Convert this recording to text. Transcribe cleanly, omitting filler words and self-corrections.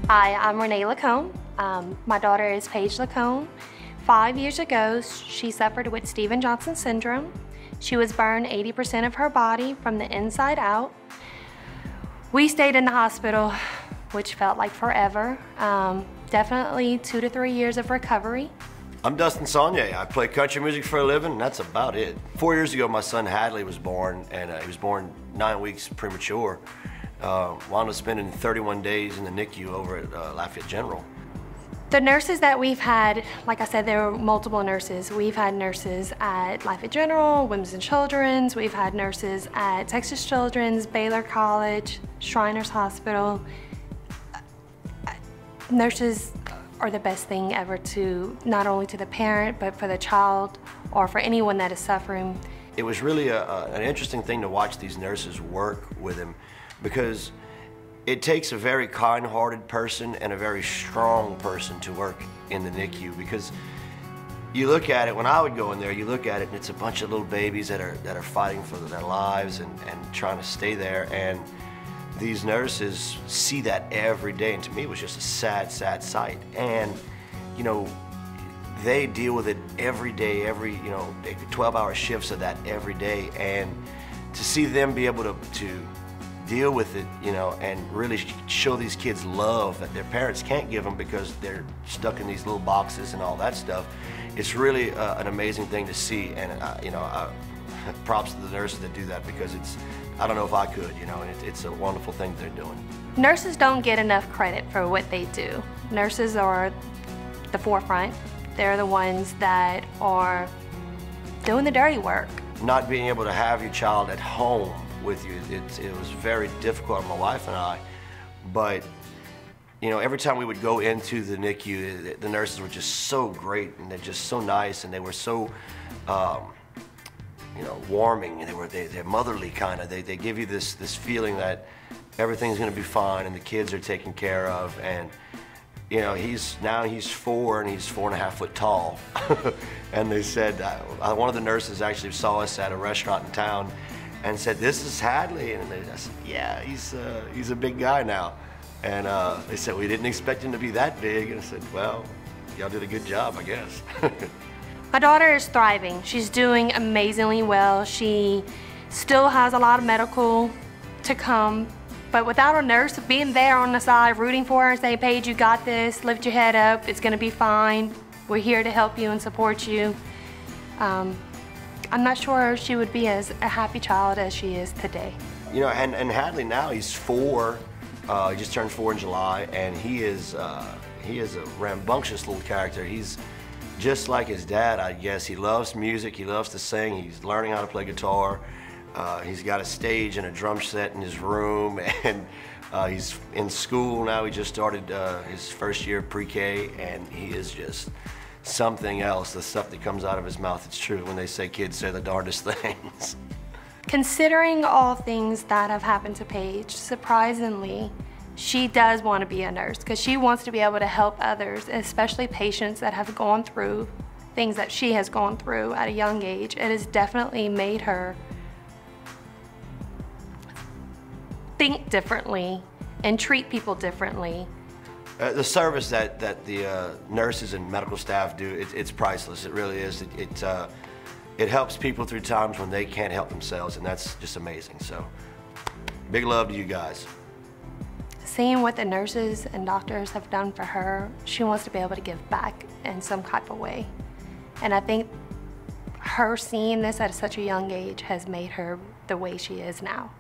Hi, I'm Renee Lacone. My daughter is Paige Lacone. 5 years ago, she suffered with Stevens-Johnson syndrome. She was burned 80% of her body from the inside out. We stayed in the hospital, which felt like forever. Definitely 2 to 3 years of recovery. I'm Dustin Saunier. I play country music for a living, and that's about it. 4 years ago, my son Hadley was born, and he was born 9 weeks premature. Wound up spending 31 days in the NICU over at Lafayette General. The nurses that we've had, like I said, there were multiple nurses. We've had nurses at Lafayette General, Women's and Children's. We've had nurses at Texas Children's, Baylor College, Shriners Hospital. Nurses are the best thing ever to, not only to the parent, but for the child or for anyone that is suffering. It was really an interesting thing to watch these nurses work with him, because it takes a very kind-hearted person and a very strong person to work in the NICU, because you look at it, when I would go in there, you look at it and it's a bunch of little babies that are fighting for their lives and trying to stay there, and these nurses see that every day, and to me it was just a sad, sad sight. And you know, they deal with it every day, 12-hour shifts of that every day, and to see them be able to deal with it, you know, and really show these kids love that their parents can't give them because they're stuck in these little boxes and all that stuff. It's really an amazing thing to see, and props to the nurses that do that, because I don't know if I could, you know, and it's a wonderful thing they're doing. Nurses don't get enough credit for what they do. Nurses are the forefront. They're the ones that are doing the dirty work. Not being able to have your child at home with you, it was very difficult on my wife and I, but you know, every time we would go into the NICU, the nurses were just so great, and they're just so nice, and they were so you know, warming, and they're motherly kind of. They give you this feeling that everything's going to be fine and the kids are taken care of. And you know, he's 4 and he's 4.5 foot tall. And they said one of the nurses actually saw us at a restaurant in town and said, "This is Hadley," and I said, "Yeah, he's a big guy now." And they said, "We didn't expect him to be that big." And I said, "Well, y'all did a good job, I guess." My daughter is thriving. She's doing amazingly well. She still has a lot of medical to come, but without a nurse being there on the side, rooting for her and saying, "Paige, you got this, lift your head up, it's gonna be fine. We're here to help you and support you." I'm not sure she would be as a happy child as she is today. You know, and Hadley now, he's 4. He just turned 4 in July, and he is a rambunctious little character. He's just like his dad, I guess. He loves music, he loves to sing, he's learning how to play guitar. He's got a stage and a drum set in his room, and he's in school now. He just started his first year of pre-K, and he is just something else. The stuff that comes out of his mouth, it's true when they say kids say the darndest things. Considering all things that have happened to Paige, surprisingly, she does want to be a nurse because she wants to be able to help others, especially patients that have gone through things that she has gone through at a young age. It has definitely made her think differently and treat people differently. The service that the nurses and medical staff do, it's priceless. It really is. It helps people through times when they can't help themselves, and that's just amazing. So, big love to you guys. Seeing what the nurses and doctors have done for her, she wants to be able to give back in some type of way. And I think her seeing this at such a young age has made her the way she is now.